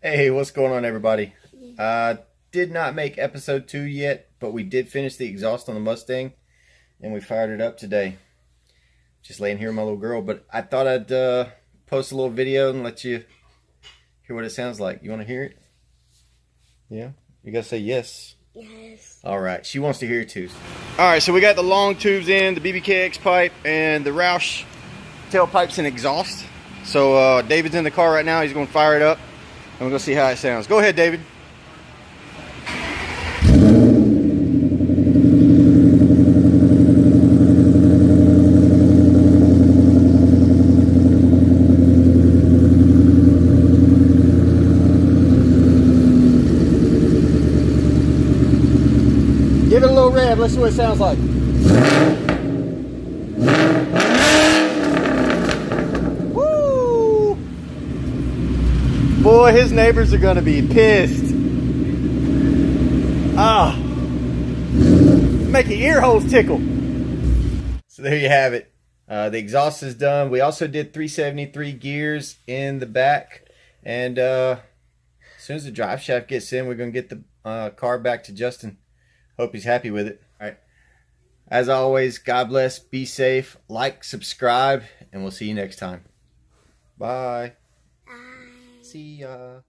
Hey, what's going on, everybody? Did not make episode 2 yet, but we did finish the exhaust on the Mustang, and we fired it up today. Just laying here with my little girl, but I thought I'd post a little video and let you hear what it sounds like. You want to hear it? Yeah? You gotta say yes. Yes. Alright, she wants to hear it too. Alright, so we got the long tubes in, the BBK Xpipe, and the Roush tailpipes and exhaust. So David's in the car right now. He's going to fire it up, and we're going to see how it sounds. Go ahead, David. Give it a little rev. Let's see what it sounds like. Woo! Boy, his neighbors are going to be pissed. Ah, make your ear holes tickle. So there you have it. The exhaust is done. We also did 373 gears in the back, and as soon as the drive shaft gets in, we're going to get the car back to Justin. Hope he's happy with it. All right. As always, God bless, be safe, like, subscribe, and we'll see you next time. Bye. Bye. See ya.